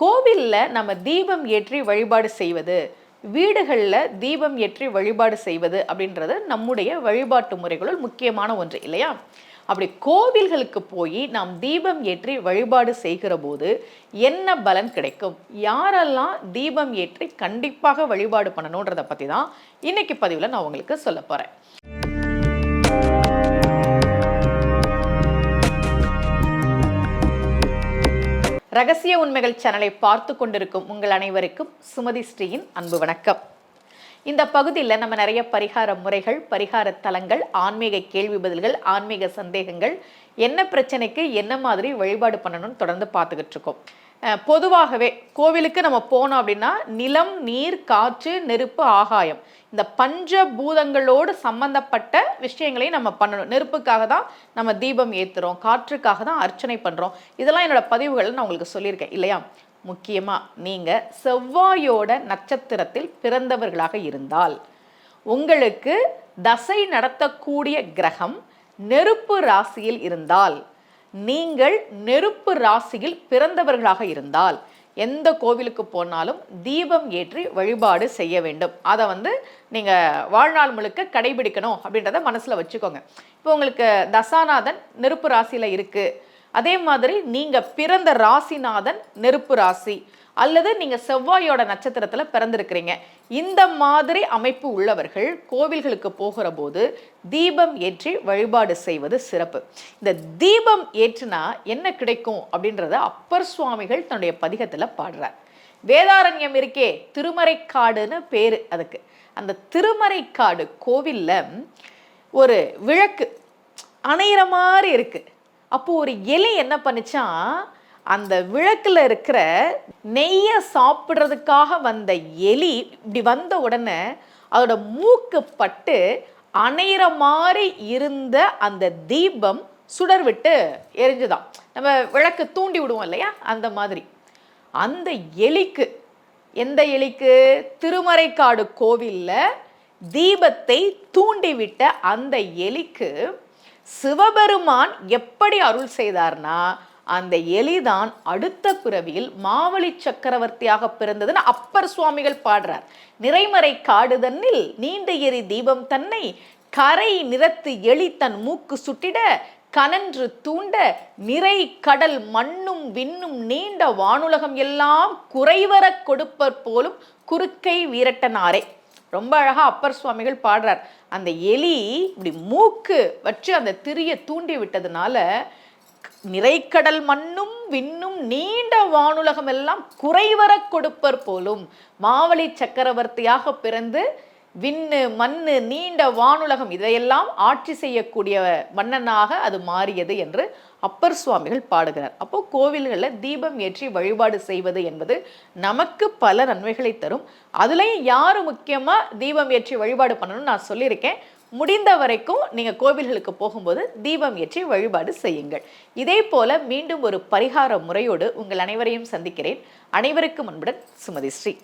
கோவில்ல நம்ம தீபம் ஏற்றி வழிபாடு செய்வது, வீடுகளில் தீபம் ஏற்றி வழிபாடு செய்வது அப்படின்றது நம்முடைய வழிபாட்டு முறைகளுள் முக்கியமான ஒன்று இல்லையா? அப்படி கோவில்களுக்கு போய் நாம் தீபம் ஏற்றி வழிபாடு செய்கிற போது என்ன பலன் கிடைக்கும், யாரெல்லாம் தீபம் ஏற்றி கண்டிப்பாக வழிபாடு பண்ணணுன்றதை பற்றி தான் இன்னைக்கு பதிவில் நான் உங்களுக்கு சொல்ல போகிறேன். ரகசிய உண்மைகள் சேனலை பார்த்து கொண்டிருக்கும் உங்கள் அனைவருக்கும் சுமதி ஸ்ரீயின் அன்பு வணக்கம். இந்த பகுதியில் நம்ம நிறைய பரிகார முறைகள், பரிகார தலங்கள், ஆன்மீக கேள்வி பதில்கள், ஆன்மீக சந்தேகங்கள், என்ன பிரச்சனைக்கு என்ன மாதிரி வழிபாடு பண்ணணும்னு தொடர்ந்து பார்த்துக்கிட்டு இருக்கோம். பொதுவாகவே கோவிலுக்கு நம்ம போனோம் அப்படின்னா நிலம், நீர், காற்று, நெருப்பு, ஆகாயம், இந்த பஞ்சபூதங்களோடு சம்பந்தப்பட்ட விஷயங்களையும் நம்ம பண்ணணும். நெருப்புக்காக தான் நம்ம தீபம் ஏற்றுறோம், காற்றுக்காக தான் அர்ச்சனை பண்ணுறோம். இதெல்லாம் என்னோட பதிவுகளில் நான் உங்களுக்கு சொல்லியிருக்கேன் இல்லையா? முக்கியமாக நீங்கள் செவ்வாயோட நட்சத்திரத்தில் பிறந்தவர்களாக இருந்தால், உங்களுக்கு தசை நடத்தக்கூடிய கிரகம் நெருப்பு ராசியில் இருந்தால், நீங்கள் நெருப்பு ராசியில் பிறந்தவர்களாக இருந்தால் எந்த கோவிலுக்கு போனாலும் தீபம் ஏற்றி வழிபாடு செய்ய வேண்டும். அதை நீங்கள் வாழ்நாள் முழுக்க கடைபிடிக்கணும் அப்படின்றத மனசில் வச்சுக்கோங்க. இப்போ உங்களுக்கு தசாநாதன் நெருப்பு ராசியில் இருக்குது, அதே மாதிரி நீங்கள் பிறந்த ராசிநாதன் நெருப்பு ராசி, அல்லது நீங்கள் செவ்வாயோட நட்சத்திரத்தில் பிறந்திருக்கிறீங்க, இந்த மாதிரி அமைப்பு உள்ளவர்கள் கோவில்களுக்கு போகிற போது தீபம் ஏற்றி வழிபாடு செய்வது சிறப்பு. இந்த தீபம் ஏற்றினா என்ன கிடைக்கும் அப்படின்றத அப்பர் சுவாமிகள் தன்னுடைய பதிகத்தில் பாடுறார். வேதாரண்யம் இருக்கே, திருமறைக்காடுன்னு பேரு அதுக்கு. அந்த திருமறைக்காடு கோவிலில் ஒரு விளக்கு அணையிற மாதிரி இருக்கு. அப்போ ஒரு எலி என்ன பண்ணுச்சான், அந்த விளக்குல இருக்கிற நெய்யை சாப்பிட்றதுக்காக வந்த எலி இப்படி வந்த உடனே அதோட மூக்கு பட்டு அணையிற மாதிரி இருந்த அந்த தீபம் சுடர் விட்டு எரிஞ்சுதான். நம்ம விளக்கு தூண்டி விடுவோம் இல்லையா, அந்த மாதிரி அந்த எலிக்கு, எந்த எலிக்கு, திருமறைக்காடு கோவிலில் தீபத்தை தூண்டிவிட்ட அந்த எலிக்கு சிவபெருமான் எப்படி அருள் செய்தார்னா, அந்த எலிதான் அடுத்த பிறவியில் மாவலி சக்கரவர்த்தியாக பிறந்ததுன்னு அப்பர் சுவாமிகள் பாடுறார். நிறைமறை காடுதன்னில் நீண்ட எரி தீபம் தன்னை கரை நிறத்து எலி தன் மூக்கு சுட்டிட கனன்று தூண்ட நிறை கடல் மண்ணும் விண்ணும் நீண்ட வானுலகம் எல்லாம் குறைவர கொடுப்பர் போலும் குறுக்கை வீரட்டனாரே. ரொம்ப அழகா அப்பர் சுவாமிகள் பாடுறார். அந்த எலி இப்படி மூக்கு வச்சு அந்த திரியை தூண்டி விட்டதுனால நிறைக்கடல் மண்ணும் விண்ணும் நீண்ட வானுலகம் எல்லாம் குறைவர கொடுப்பர் போலும் மாவலி சக்கரவர்த்தியாக பிறந்து விண்ணு மண்ணு நீண்ட வானுலகம் இதையெல்லாம் ஆட்சி செய்யக்கூடிய மன்னனாக அது மாறியது என்று அப்பர் சுவாமிகள் பாடுகிறார். அப்போ கோவில்களில் தீபம் ஏற்றி வழிபாடு செய்வது என்பது நமக்கு பல நன்மைகளை தரும். அதுலேயும் யாரு முக்கியமாக தீபம் ஏற்றி வழிபாடு பண்ணணும்னு நான் சொல்லியிருக்கேன். முடிந்த வரைக்கும் நீங்கள் கோவில்களுக்கு போகும்போது தீபம் ஏற்றி வழிபாடு செய்யுங்கள். இதே போல மீண்டும் ஒரு பரிகார முறையோடு உங்கள் அனைவரையும் சந்திக்கிறேன். அனைவருக்கும் அன்புடன் சுமதி ஸ்ரீ.